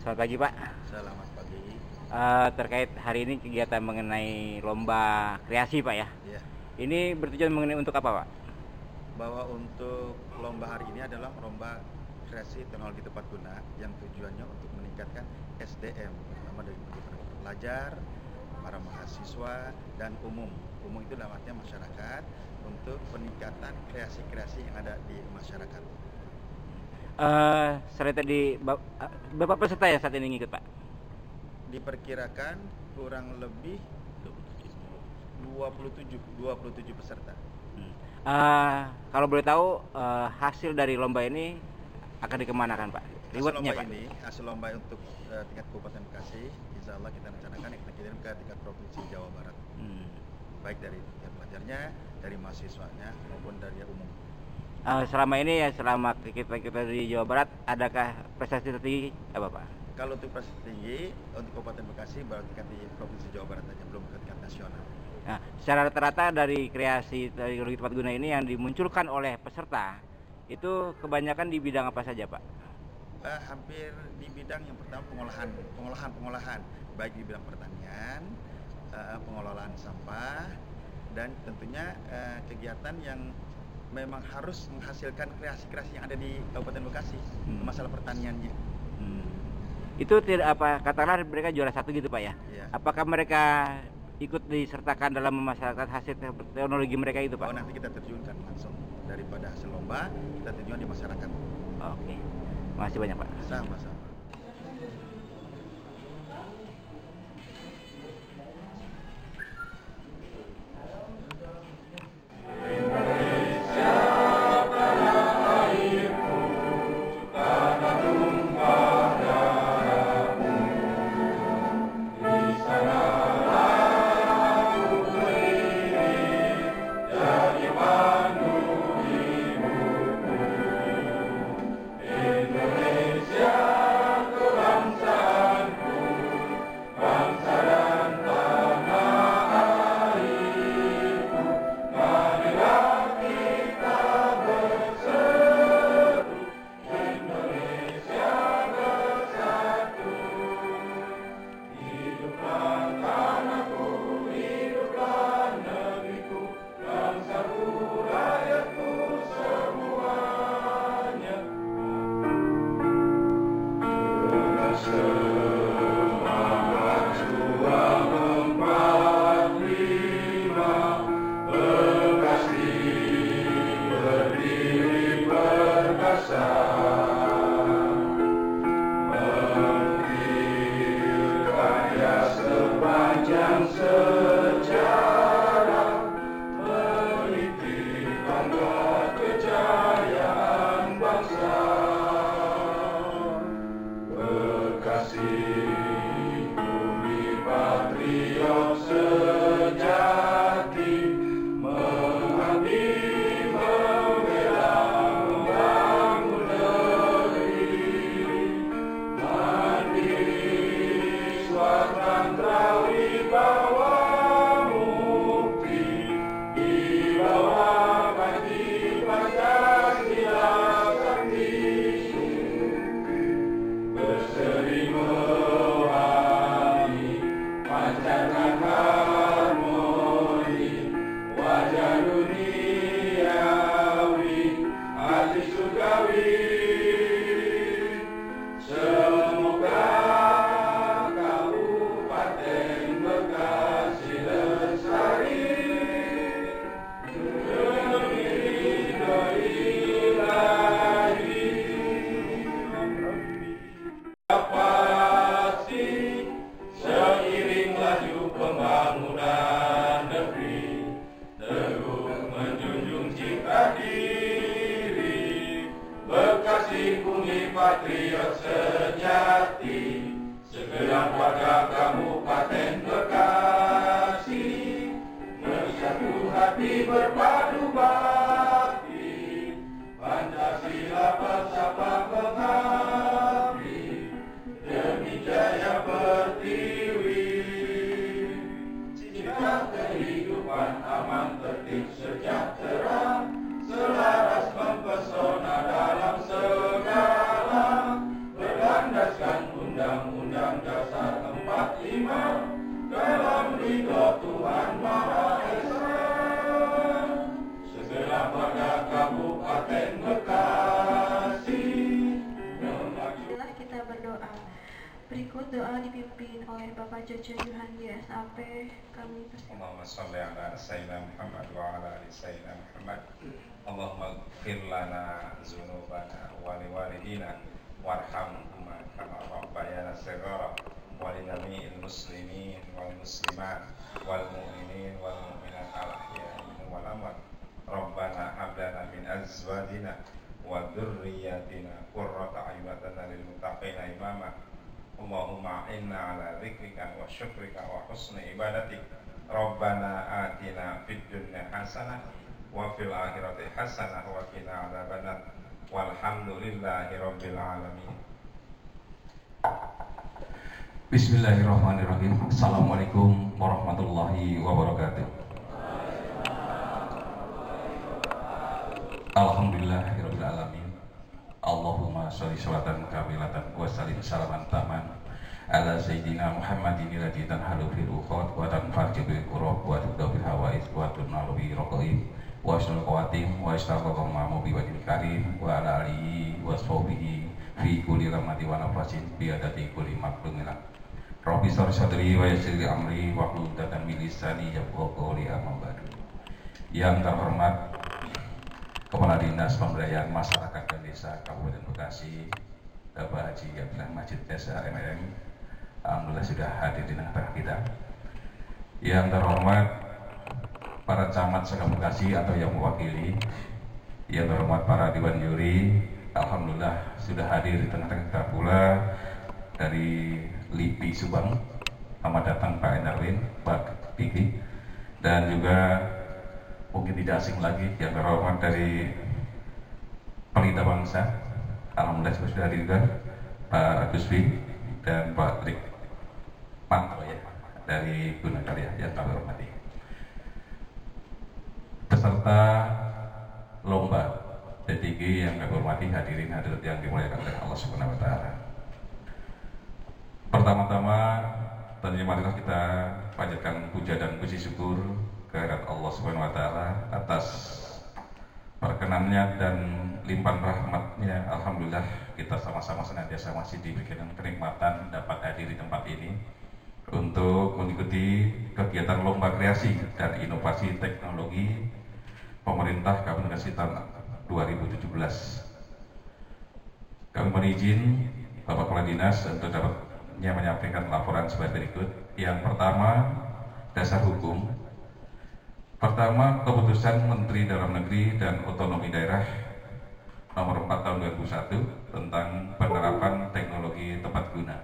Selamat pagi Pak. Selamat pagi. Terkait hari ini kegiatan mengenai lomba kreasi Pak ya. Ya, Ini bertujuan mengenai untuk apa Pak? bahwa untuk lomba hari ini adalah lomba kreasi teknologi tepat guna yang tujuannya untuk meningkatkan SDM, pertama dari para pelajar, para mahasiswa, dan umum. Umum itu dalam artinya masyarakat untuk peningkatan kreasi-kreasi yang ada di masyarakat. Selain tadi berapa peserta yang saat ini ngikut Pak? Diperkirakan kurang lebih 27 peserta. Kalau boleh tahu hasil dari lomba ini akan dikemanakan Pak? Rewardnya Pak? Hasil lomba untuk tingkat Kabupaten Bekasi, insya Allah kita rencanakan kita kirim ke tingkat Provinsi Jawa Barat. Baik dari tingkat pelajarnya, dari mahasiswanya maupun dari umum. Selama ini ya, selama kita di Jawa Barat, adakah prestasi tertinggi apa Pak? Kalau untuk prestasi tinggi untuk Kabupaten Bekasi baru tingkat di Provinsi Jawa Barat saja, belum ke tingkat nasional. Nah, secara rata-rata dari kreasi teknologi tepat guna ini yang dimunculkan oleh peserta itu kebanyakan di bidang apa saja Pak? Hampir di bidang yang pertama pengolahan, baik di bidang pertanian, pengelolaan sampah, dan tentunya kegiatan yang memang harus menghasilkan kreasi-kreasi yang ada di Kabupaten Bekasi, masalah pertaniannya. Itu tidak apa, katakanlah mereka juara satu gitu Pak ya? Ya. Apakah mereka ikut disertakan dalam memasarkan hasil teknologi mereka itu Pak? Oh, nanti kita terjunkan langsung daripada hasil lomba, kita terjun di masyarakat. Oke, makasih banyak Pak. Sama-sama. Patriot sejati, segenap warga Kabupaten Bekasi, bersatu hati berpadu bakti, Pancasila bersama mengabdi, demi jaya pertiwi, cipta kehidupan aman tertib sejahtera, selaras mempesona dalam segala kita berdoa. Berikut doa dipimpin oleh Bapak Jojo Yuhandi SAP. Kami persilakan. Allahumma sholli ala sayyidina Muhammad wa ala ali sayyidina Muhammad. Allahumma ighfir lana dzunubana wa liwalidina warhamhuma kama rabbayana shighara wa li jami'il muslimin wal muslimat wal mu'minin wal mu'minat al ahya'i wal amwat. Rabbana hab lana min azwajina wa dhurriyyatina qurrata a'yunan lil muttaqina imama. Allahumma inna ala dzikrika wa syukrika wa husni ibadatik. Rabbana atina fid dunya hasanah wa fil akhirati hasanah wa qina adzabannar. Walhamdulillahi rabbil alamin. Bismillahirrahmanirrahim. Assalamualaikum warahmatullahi wabarakatuh. Alhamdulillahirabbil alamin. Allahumma sholli sholatan kamilatan wa sallim salaman taman ala sayyidina Muhammadin alladzi tanhalu fil uqad wa tanfarju bil qurab wa tudau bil hawais wa tunalu bi raqaib wa asnul qawatim wa istaqaqam ma'mu bi wajhil karim wa ala alihi wa sahbihi fi kulli ramati wa nafasin bi adati kulli maqlumin. Rabbi shrah sadri wa yassir li amri wa hlul 'uqdatam min lisani yafqahu qawli amma ba'du. Yang terhormat Kepala Dinas Pemberdayaan Masyarakat dan Desa Kabupaten Bekasi, Bapak Haji Abdullah Majid Desa MM, alhamdulillah sudah hadir di tengah kita. Yang terhormat para camat Sekam Bekasi atau yang mewakili, yang terhormat para Dewan Juri, alhamdulillah sudah hadir di tengah-tengah kita pula dari LIPI Subang, selamat datang Pak Endarwin, Pak Piki, dan juga mungkin tidak asing lagi yang terhormat dari Pelita Bangsa, alhamdulillah sudah hadir juga Pak Aguswi dan Pak Trik Panto ya dari Gunakarya yang kami hormati. Peserta lomba DTG yang kami hormati, hadirin hadirat yang dimuliakan oleh Allah Subhanahu wa taala. Pertama-tama tentunya marilah kita panjatkan puja dan puji syukur kehadirat Allah Subhanahu wa taala atas perkenannya dan limpahan rahmatnya. Alhamdulillah kita sama-sama senantiasa masih diberikan kenikmatan dapat hadir di tempat ini untuk mengikuti kegiatan lomba kreasi dan inovasi teknologi pemerintah Kabupaten Bekasi tahun 2017. Kami mohon izin Bapak Kepala Dinas untuk dapatnya menyampaikan laporan sebagai berikut. Yang pertama, dasar hukum. Pertama, keputusan Menteri Dalam Negeri dan Otonomi Daerah nomor 4 tahun 2001 tentang penerapan teknologi tepat guna.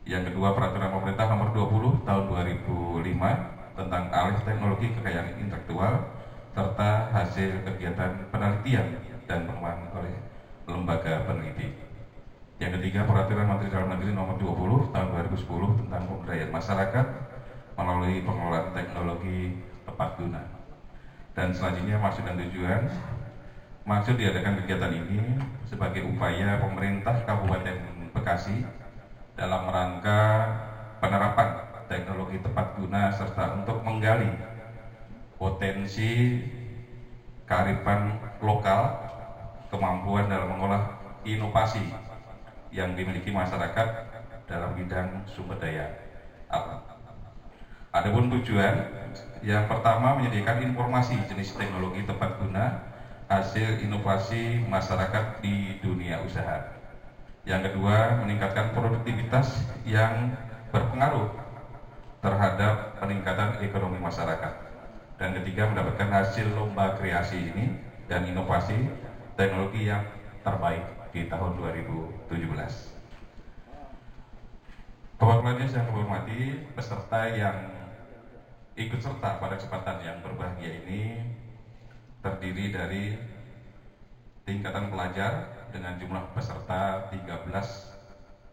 Yang kedua, peraturan pemerintah nomor 20 tahun 2005 tentang alih teknologi kekayaan intelektual serta hasil kegiatan penelitian dan pengembangan oleh lembaga peneliti. Yang ketiga, peraturan Menteri Dalam Negeri nomor 20 tahun 2010 tentang pemberdayaan masyarakat melalui pengelolaan teknologi tepat guna. Dan selanjutnya maksud dan tujuan. Maksud diadakan kegiatan ini sebagai upaya pemerintah Kabupaten Bekasi dalam rangka penerapan teknologi tepat guna serta untuk menggali potensi kearifan lokal, kemampuan dalam mengolah inovasi yang dimiliki masyarakat dalam bidang sumber daya alam. Adapun tujuan, yang pertama menyediakan informasi jenis teknologi tepat guna hasil inovasi masyarakat di dunia usaha. Yang kedua, meningkatkan produktivitas yang berpengaruh terhadap peningkatan ekonomi masyarakat. Dan ketiga, mendapatkan hasil lomba kreasi ini dan inovasi teknologi yang terbaik di tahun 2017. Bapak Kepala Dinas yang kami hormati, peserta yang ikut serta pada kesempatan yang berbahagia ini terdiri dari tingkatan pelajar dengan jumlah peserta 13,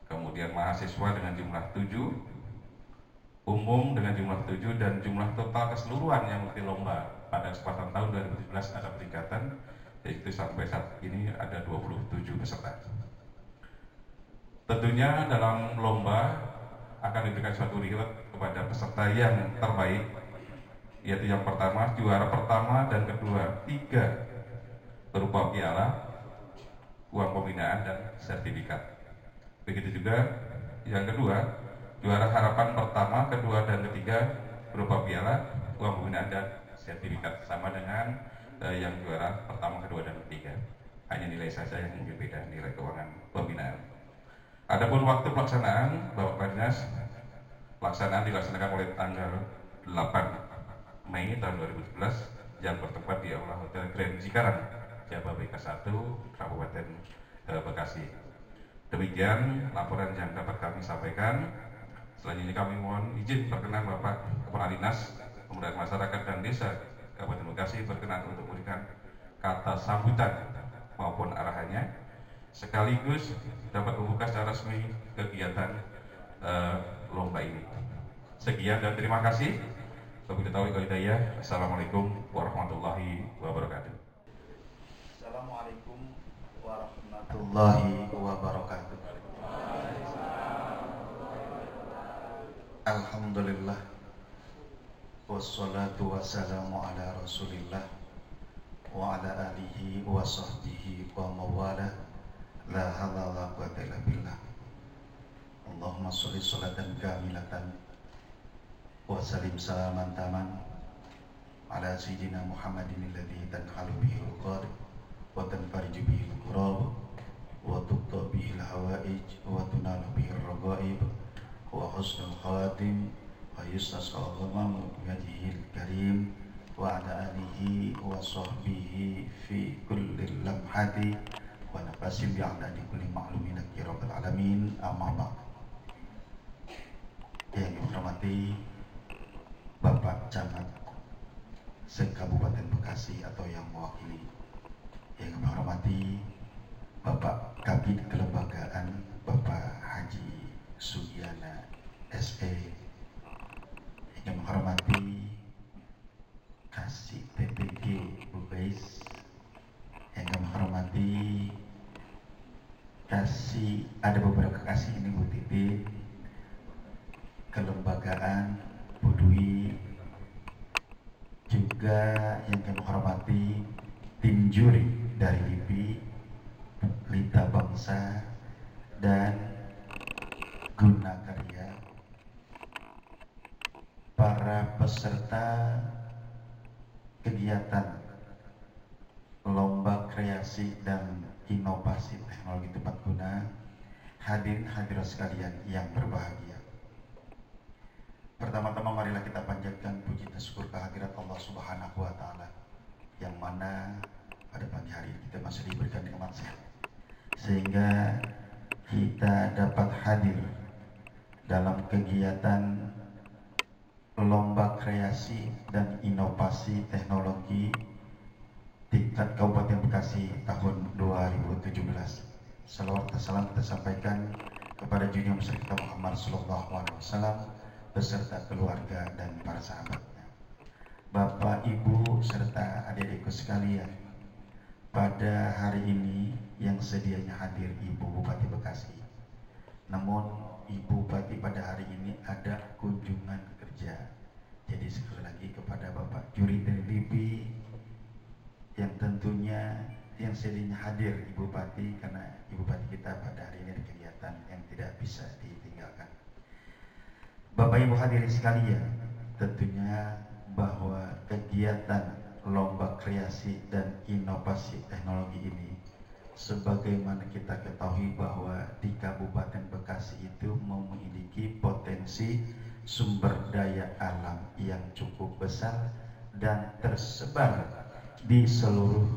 kemudian mahasiswa dengan jumlah 7, umum dengan jumlah 7, dan jumlah total keseluruhan yang mengikuti lomba pada kesempatan tahun 2017 ada peningkatan, yaitu sampai saat ini ada 27 peserta. Tentunya dalam lomba akan diberikan suatu reward kepada peserta yang terbaik, yaitu yang pertama, juara pertama dan kedua, 3 berupa piala, uang pembinaan dan sertifikat. Begitu juga yang kedua, juara harapan pertama, kedua, dan ketiga berupa piala, uang pembinaan dan sertifikat, sama dengan yang juara pertama, kedua, dan ketiga. Hanya nilai saja yang mungkin beda, nilai keuangan pembinaan. Adapun waktu pelaksanaan, Bapak Dinas, pelaksanaan dilaksanakan mulai tanggal 8 Mei tahun 2017 yang bertempat di Aula Hotel Grand Cikarang, Jababeka 1, Kabupaten Bekasi. Demikian laporan yang dapat kami sampaikan. Selanjutnya kami mohon izin berkenan Bapak Kepala Dinas Pemberdayaan Masyarakat dan Desa Kabupaten Bekasi berkenan untuk memberikan kata sambutan maupun arahannya, sekaligus dapat membuka secara resmi kegiatan lomba ini. Sekian dan terima kasih. Wabillahi taufiq wal hidayah. Assalamualaikum warahmatullahi wabarakatuh. Assalamualaikum warahmatullahi wabarakatuh. Alhamdulillah, wassalatu wassalamu ala rasulillah wa ala alihi wa sahbihi wa mawala, la hawla wa la quwwata illa billah. Allahumma sholli sholatan kamilatan wa sallim salaman taman ala sayyidina Muhammadin alladzi tanhalu bihi al-uqad wa tanfariju bihi al-kurab wa tuqta bihi al-hawaij wa tunalu bihi ar-raghaib wa husnul khatim wa yustasqa al-ghamam biyadihi al-karim wa ala alihi wa sahbihi fi kulli lamhati wa nafasin bi'adadi kulli ma'lumin ya rabbal alamin. Amma ba'd. Yang dihormati Bapak Camat se-Kabupaten Bekasi atau yang mewakili, yang kami hormati Bapak Kabid Kelembagaan Bapak Haji Sugiyana SE, yang menghormati Kasih PPG Bugais, yang kami hormati Kasih, ada beberapa kasih ini Bu Titin, Kelembagaan Budui, juga yang kami hormati tim juri dari LIPI, Lita Bangsa, dan Guna Karya, para peserta kegiatan Lomba Kreasi dan Inovasi Teknologi Tepat Guna, hadirin hadirat sekalian yang berbahagia. Pertama-tama marilah kita panjatkan puji dan syukur kehadirat Allah Subhanahu wa Ta'ala, yang mana pada pagi hari kita masih diberikan nikmat sehat, sehingga kita dapat hadir dalam kegiatan Lomba Kreasi dan Inovasi Teknologi tingkat Kabupaten Bekasi tahun 2017. Salawat dan salam kita sampaikan kepada junjungan besar kita Muhammad sallallahu alaihi wasallam beserta keluarga dan para sahabatnya. Bapak, Ibu, serta adik-adikku sekalian, pada hari ini yang sedianya hadir Ibu Bupati Bekasi, namun Ibu Bupati pada hari ini ada kunjungan kerja. Jadi sekali lagi kepada Bapak juri dari LIPI yang tentunya yang sedianya hadir Ibu Bupati, karena Ibu Bupati kita pada hari ini ada kegiatan yang tidak bisa ditinggalkan. Bapak Ibu hadirin sekalian, tentunya bahwa kegiatan Lomba Kreasi dan Inovasi Teknologi ini, sebagaimana kita ketahui bahwa di Kabupaten Bekasi itu memiliki potensi sumber daya alam yang cukup besar dan tersebar di seluruh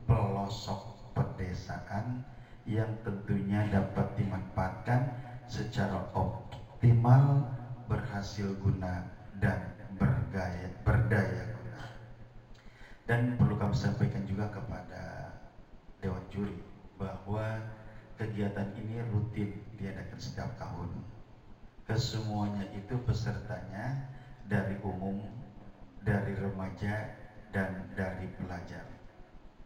pelosok pedesaan yang tentunya dapat dimanfaatkan secara optimal, berhasil guna dan berdaya guna. Dan perlu kami sampaikan juga kepada Dewan Juri bahwa kegiatan ini rutin diadakan setiap tahun. Kesemuanya itu pesertanya dari umum, dari remaja, dan dari pelajar.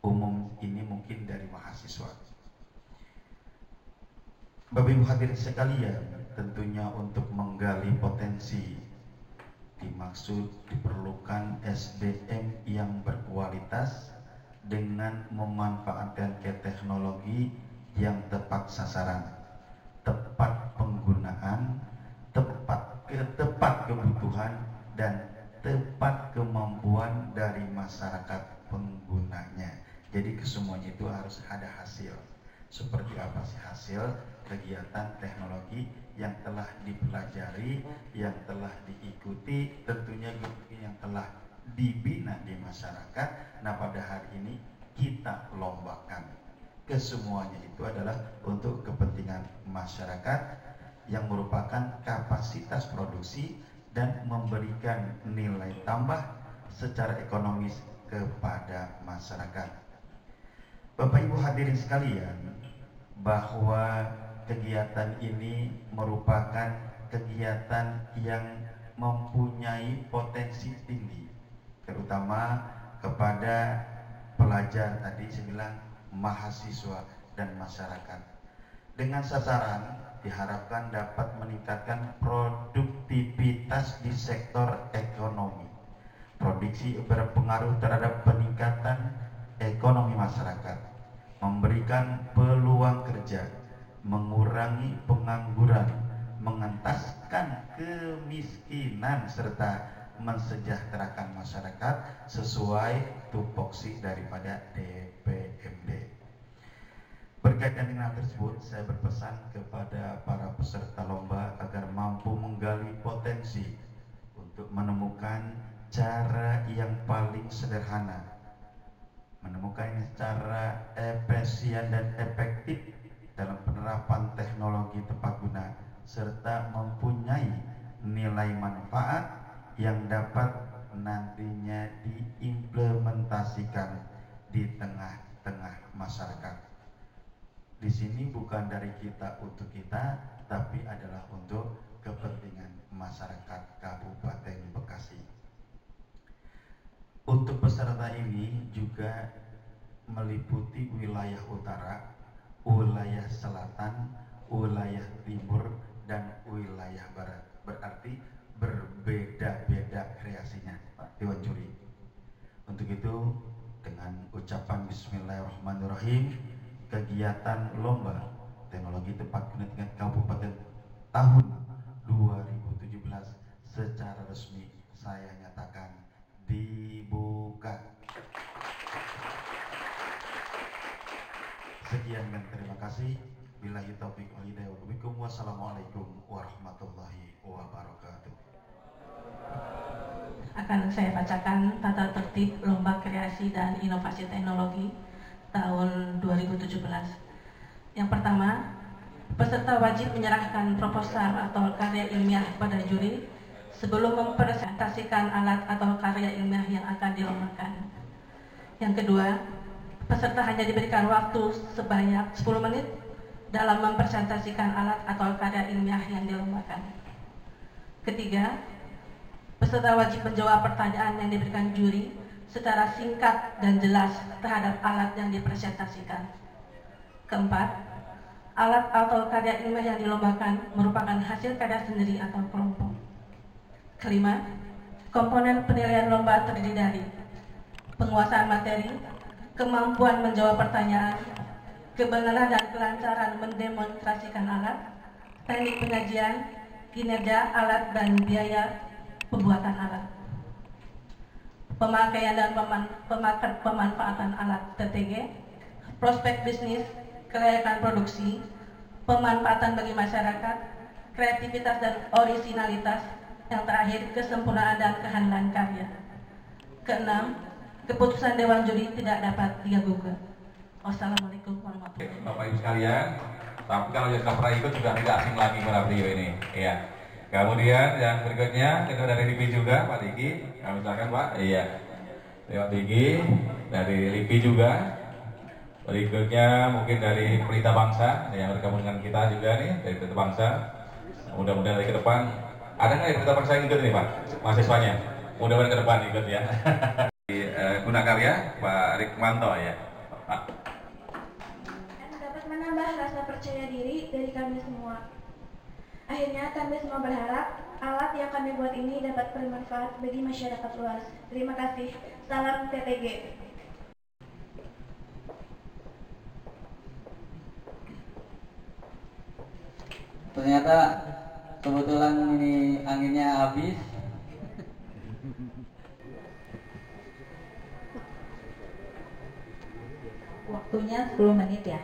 Umum ini mungkin dari mahasiswa. Bapak Ibu hadirin sekalian, tentunya untuk menggali potensi dimaksud diperlukan SDM yang berkualitas dengan memanfaatkan teknologi yang tepat sasaran, tepat tepat kebutuhan dan tepat kemampuan dari masyarakat penggunanya. Jadi kesemuanya itu harus ada hasil. Seperti apa sih hasil kegiatan teknologi yang telah dipelajari, yang telah diikuti, tentunya yang telah dibina di masyarakat. Nah, pada hari ini kita lombakan. Kesemuanya itu adalah untuk kepentingan masyarakat yang merupakan kapasitas produksi dan memberikan nilai tambah secara ekonomis kepada masyarakat. Bapak Ibu hadirin sekalian, bahwa kegiatan ini merupakan kegiatan yang mempunyai potensi tinggi, terutama kepada pelajar, tadi saya bilang mahasiswa dan masyarakat. Dengan sasaran diharapkan dapat meningkatkan produktivitas di sektor ekonomi. Produksi berpengaruh terhadap peningkatan ekonomi masyarakat, memberikan peluang kerja, mengurangi pengangguran, mengentaskan kemiskinan, serta mensejahterakan masyarakat sesuai tupoksi daripada DPMD. Berkaitan dengan hal tersebut, saya berpesan kepada para peserta lomba agar mampu menggali potensi untuk menemukan cara yang paling sederhana, menemukan cara efisien dan efektif dalam penerapan teknologi tepat guna, serta mempunyai nilai manfaat yang dapat nantinya diimplementasikan di tengah-tengah masyarakat. Di sini bukan dari kita untuk kita, tapi adalah untuk kepentingan masyarakat Kabupaten Bekasi. Untuk peserta ini juga meliputi wilayah utara, wilayah selatan, wilayah timur, dan wilayah barat. Berarti berbeda-beda kreasinya, Pak Dewan Juri. Untuk itu, dengan ucapan Bismillahirrahmanirrahim, kegiatan lomba teknologi tepat guna tingkat kabupaten tahun 2017 secara resmi saya nyatakan dibuka. Sekian dan terima kasih. Billahi taufiq wal hidayah. Wassalamualaikum warahmatullahi wabarakatuh. Akan saya bacakan tata tertib Lomba Kreasi dan Inovasi Teknologi tahun 2017. Yang pertama, peserta wajib menyerahkan proposal atau karya ilmiah pada juri sebelum mempresentasikan alat atau karya ilmiah yang akan dilombakan. Yang kedua, peserta hanya diberikan waktu sebanyak 10 menit dalam mempresentasikan alat atau karya ilmiah yang dilombakan. Ketiga, peserta wajib menjawab pertanyaan yang diberikan juri secara singkat dan jelas terhadap alat yang dipresentasikan. Keempat, alat atau karya ilmiah yang dilombakan merupakan hasil karya sendiri atau kelompok. Kelima, komponen penilaian lomba terdiri dari penguasaan materi, kemampuan menjawab pertanyaan, kebenaran dan kelancaran mendemonstrasikan alat, teknik penyajian, kinerja alat dan biaya pembuatan alat. Pemakaian dan pemanfaatan alat TTG, prospek bisnis, kelayakan produksi, pemanfaatan bagi masyarakat, kreativitas dan orisinalitas, yang terakhir kesempurnaan dan kehandalan karya. Keenam, keputusan Dewan Juri tidak dapat digugat. Wassalamualaikum warahmatullahi wabarakatuh. Bapak Ibu sekalian, tapi kalau yang sudah pernah ikut juga tidak asing lagi pada beliau ini, ya. Kemudian yang berikutnya kita dari LIPI juga, Pak Diki. Kami silakan Pak. Iya. Pak Diki dari LIPI juga. Berikutnya mungkin dari Pelita Bangsa yang bergabung dengan kita juga nih dari Pelita Bangsa. Mudah-mudahan dari ke depan ada nggak dari Pelita Bangsa yang ikut nih Pak? Mahasiswanya. Mudah-mudahan ke depan ikut ya. Guna Karya Pak Rikmanto ya. Pak. Dapat menambah rasa percaya diri dari kami semua. Akhirnya kami semua berharap alat yang kami buat ini dapat bermanfaat bagi masyarakat luas. Terima kasih. Salam TTG. Ternyata Kebetulan ini anginnya habis. Waktunya 10 menit ya.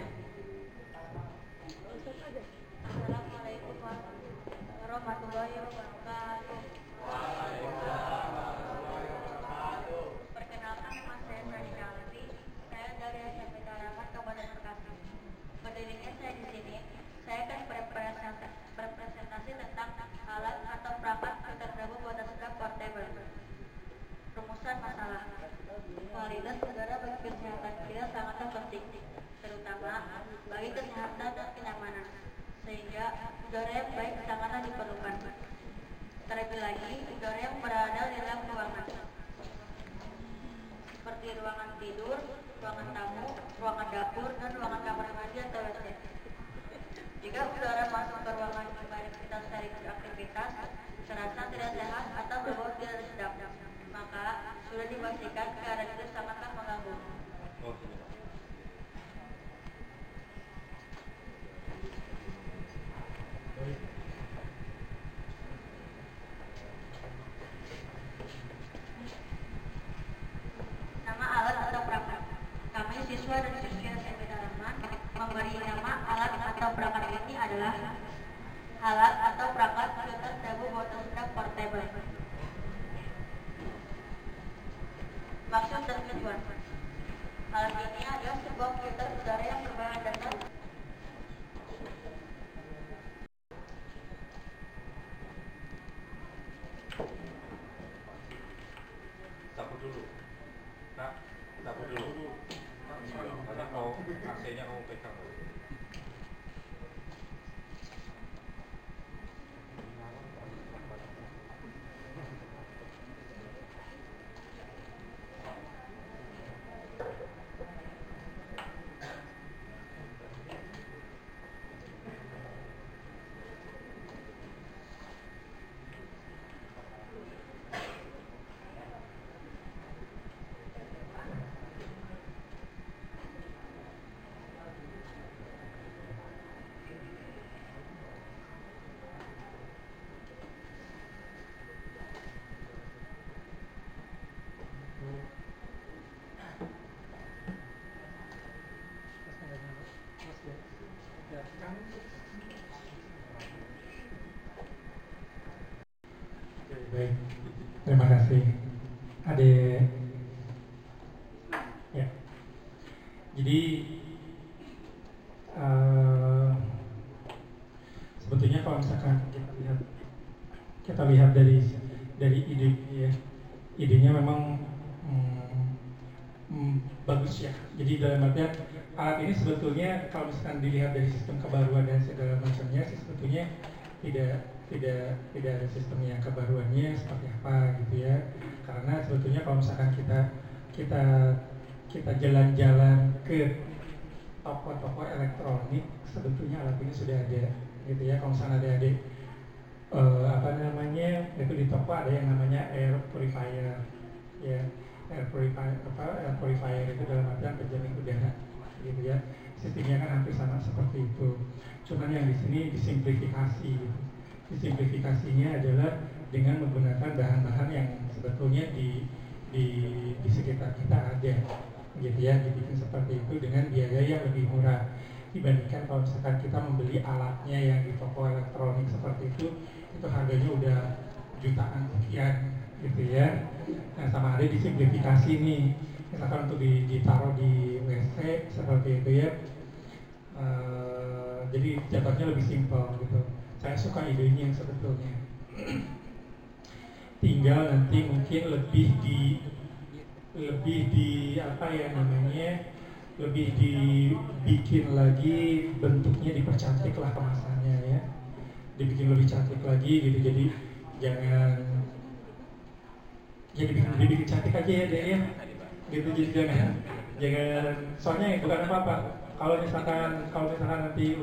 Assalamualaikum warahmatullahi wabarakatuh. Perkenalkan, nama saya Sadika Alfi. Saya dari SMP Tarakan, Kabupaten Bekasi. Berdirinya saya di sini, saya akan berpresentasi tentang alat atau perangkat tergabung buatan sedang portable. Rumusan masalah. Kualitas udara bagi kesehatan kita sangatlah penting, terutama bagi kesehatan dan kenyamanan, sehingga udara yang baik sangatlah diperlukan. Terlebih lagi, udara yang berada di dalam ruangan, seperti ruangan tidur, ruangan tamu, ruangan dapur, dan ruangan kamar mandi atau WC. Jika udara masuk ke ruangan di mana kita sehari beraktivitas, terasa tidak sehat atau berbau tidak sedap, maka sudah dipastikan keadaan itu sangatlah mengganggu. Nama alat atau perangkat. Kami siswa dan siswi SMP Dalaman memberi nama alat atau perangkat ini adalah alat atau perangkat filter dagu buatan sedang portable. Maksud dan tujuan. Alat ini adalah sebuah filter udara yang berbahan dasar Sapu dulu. Nak, sapu dulu. Karena kau AC-nya kamu pegang. Baik, terima kasih Ade. Ya, jadi sebetulnya kalau misalkan kita lihat dari ide ya, idenya memang bagus ya. Jadi dalam artian alat ini sebetulnya kalau misalkan dilihat dari sistem kebaruan dan segala macamnya sih sebetulnya tidak ada sistem yang kebaruannya seperti apa gitu ya. Karena sebetulnya kalau misalkan kita jalan-jalan ke toko-toko elektronik, sebetulnya alat ini sudah ada gitu ya. Kalau misalnya ada itu di toko ada yang namanya air purifier ya. Air purifier itu dalam artian penjamin udara gitu ya. Sistemnya kan hampir sama seperti itu. Cuman yang di sini disimplifikasi gitu. Disimplifikasinya adalah dengan menggunakan bahan-bahan yang sebetulnya di sekitar kita ada gitu ya, dibikin seperti itu dengan biaya yang lebih murah dibandingkan kalau misalkan kita membeli alatnya yang di toko elektronik seperti itu harganya udah jutaan sekian gitu ya. Nah, sama ada disimplifikasi nih, misalkan untuk ditaruh di WC seperti itu ya. Jadi jatuhnya lebih simpel gitu. Saya suka idenya sebetulnya. Tinggal nanti mungkin lebih dibikin lagi bentuknya, dipercantik lah kemasannya ya, dibikin lebih cantik lagi gitu. Jadi dibikin cantik aja ya deh ya gitu. Jadi jangan soalnya bukan apa-apa kalau misalkan nanti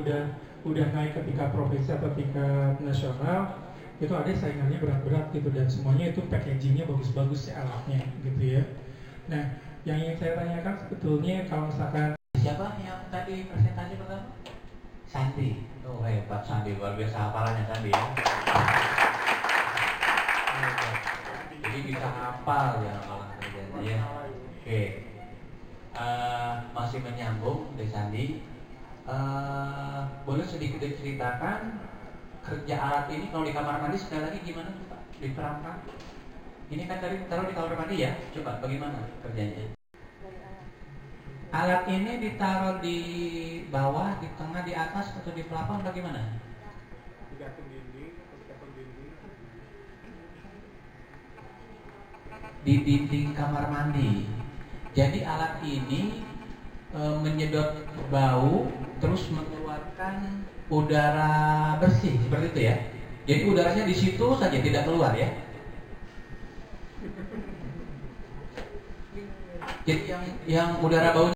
udah naik ke tingkat provinsi atau tingkat nasional itu ada saingannya berat-berat gitu, dan semuanya itu packagingnya bagus-bagus ya alatnya gitu ya. Nah, yang ingin saya tanyakan sebetulnya kalau misalkan Siapa yang tadi presentasi pertama? Santi. Oh hebat Sandi, luar biasa hafalannya Sandi ya. Jadi bisa hafal ya ramalan kerjanya ya. Oke. Masih menyambung Dek Sandi. Boleh sedikit diceritakan kerja alat ini kalau di kamar mandi sekali lagi gimana tuh Pak? Diterangkan. Ini kan tadi taruh di kamar mandi ya. Coba bagaimana kerjanya? Alat ini ditaruh di bawah, di tengah, di atas atau di pelapon bagaimana? Digantung dinding, Di dinding kamar mandi. Jadi alat ini menyedot bau terus mengeluarkan udara bersih seperti itu ya. Jadi udaranya di situ saja tidak keluar ya. Jadi yang udara baunya